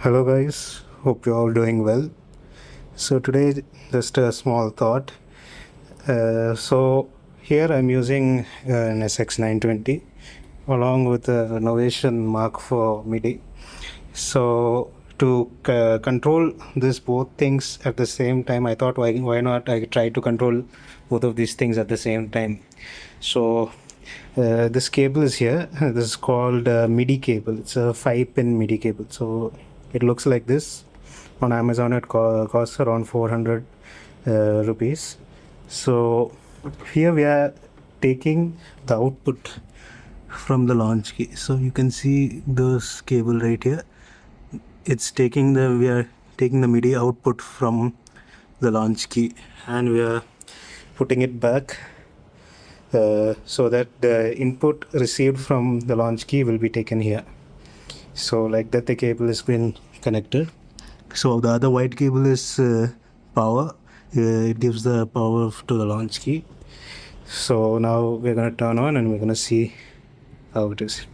Hello guys, hope you're all doing well. So today just a small thought. So here I'm using an SX920 along with a Novation Mark for Midi. So to control this both things at the same time, I thought why not I try to control both of these things at the same time. So this cable is here. This is called Midi cable. It's a 5-pin Midi cable. So it looks like this. On Amazon it costs around 400 rupees. So here we are taking the output from the launch key. So you can see this cable right here. It's taking we are taking the MIDI output from the launch key and we are putting it back so that the input received from the launch key will be taken here. So like that the cable has been connected. So the other white cable is power. It gives the power to the launch key. So now we're going to turn on and we're going to see how it is.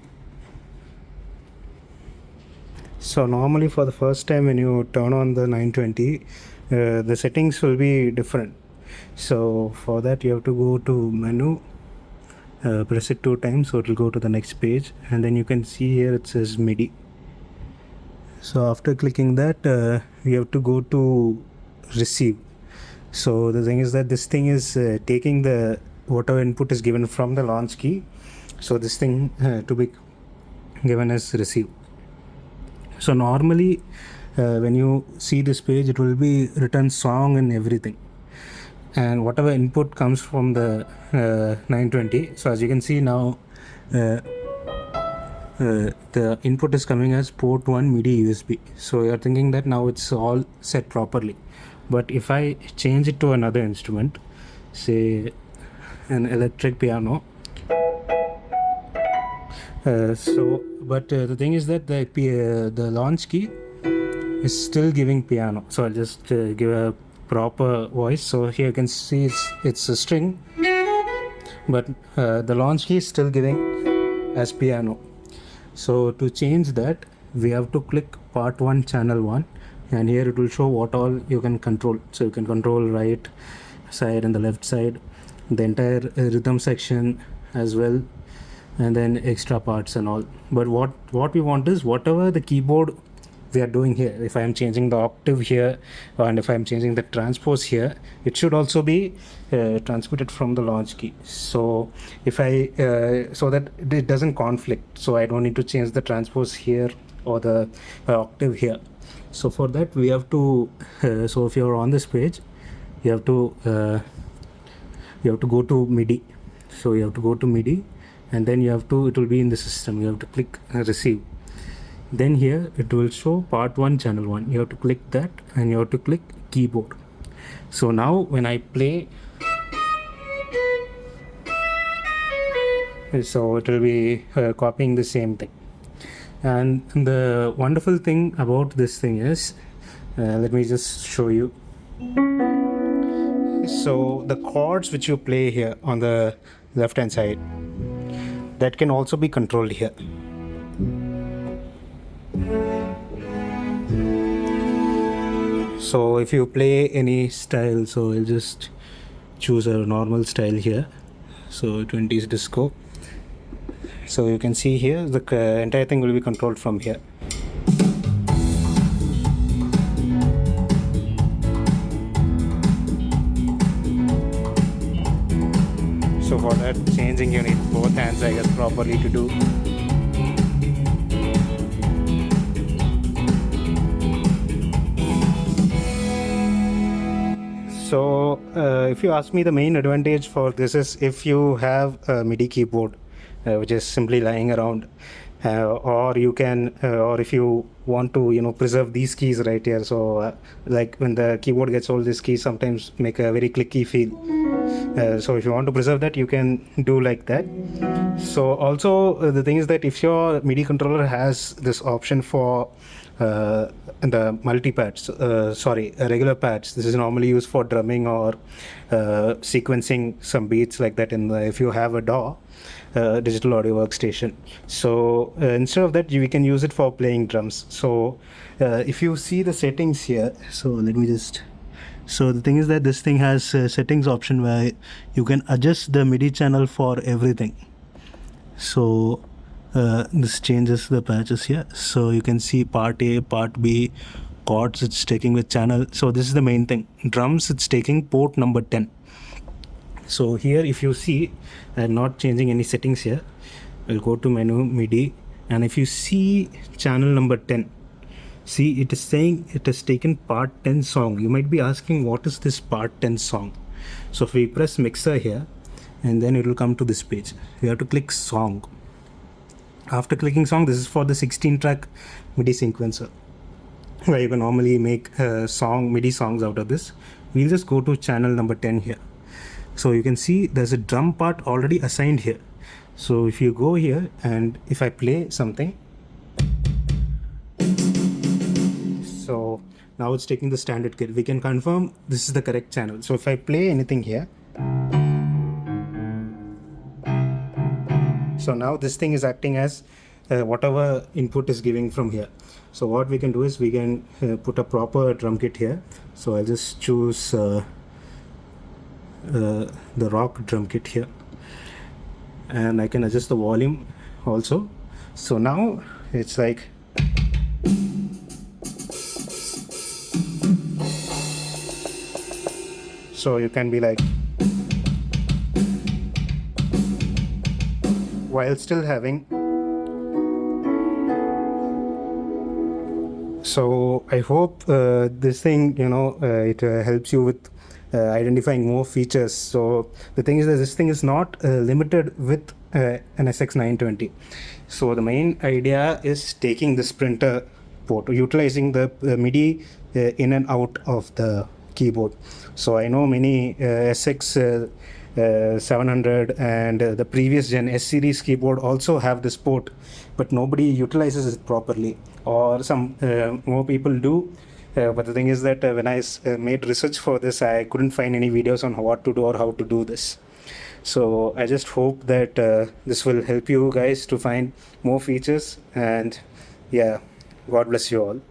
So normally for the first time when you turn on the 920, the settings will be different. So for that you have to go to menu, press it 2 times, so it will go to the next page, and then you can see here it says MIDI. So after clicking that, you have to go to receive. So the thing is that this thing is taking the whatever input is given from the launch key. So this thing to be given as receive. So normally when you see this page, it will be written song and everything, and whatever input comes from the 920. So as you can see now, the input is coming as port 1 MIDI USB. So you're thinking that now it's all set properly, but if I change it to another instrument, say an electric piano, the thing is that the launch key is still giving piano. So I'll just give a proper voice. So here you can see it's a string, but the launch key is still giving as piano. So to change that, we have to click part 1 channel 1, and here it will show what all you can control. So you can control right side and the left side, the entire rhythm section as well, and then extra parts and all. But what we want is whatever the keyboard we are doing here, if I am changing the octave here and if I am changing the transpose here, it should also be transmitted from the launch key. So if I so that it doesn't conflict, so I don't need to change the transpose here or the octave here. So for that we have to so if you're on this page, you have to go to MIDI. So you have to go to MIDI, and then it will be in the system. You have to click receive. Then here it will show part 1 channel 1. You have to click that and you have to click keyboard. So now when I play, so it will be copying the same thing. And the wonderful thing about this thing is, let me just show you. So the chords which you play here on the left hand side, that can also be controlled here. So if you play any style, so I'll just choose a normal style here, so 20s disco. So you can see here the entire thing will be controlled from here. So for that changing you need both hands, I guess, properly to do. So if you ask me, the main advantage for this is if you have a MIDI keyboard which is simply lying around, or you can or if you want to preserve these keys right here. So like when the keyboard gets old, these keys sometimes make a very clicky feel. So if you want to preserve that, you can do like that. So also the thing is that if your MIDI controller has this option for the multi-pads, regular pads, this is normally used for drumming or sequencing some beats like that if you have a DAW. digital audio workstation. So instead of that, we can use it for playing drums. So if you see the settings here, so let me just. So the thing is that this thing has settings option where you can adjust the MIDI channel for everything. So this changes the patches here. So you can see part A, part B, chords it's taking with channel. So this is the main thing. Drums it's taking port number 10. So here if you see, I'm not changing any settings here. I'll go to menu MIDI, and if you see channel number 10, see it is saying it has taken part 10 song. You might be asking what is this part 10 song. So if we press mixer here, and then it will come to this page. You have to click song. After clicking song, this is for the 16 track MIDI sequencer, where you can normally make MIDI songs out of this. We'll just go to channel number 10 here. So you can see there's a drum part already assigned here. So if you go here and if I play something, so now it's taking the standard kit. We can confirm this is the correct channel. So if I play anything here, so now this thing is acting as whatever input is giving from here. So what we can do is we can put a proper drum kit here. So I'll just choose the rock drum kit here, and I can adjust the volume also. So now it's like, so you can be like, while still having. So I hope this thing, it helps you with identifying more features. So the thing is that this thing is not limited with an SX920. So the main idea is taking this printer port, utilizing the MIDI in and out of the keyboard. So I know many SX 700 and the previous gen S series keyboard also have this port, but nobody utilizes it properly, or some more people do. But the thing is that when I made research for this, I couldn't find any videos on what to do or how to do this. So I just hope that this will help you guys to find more features, and yeah, God bless you all.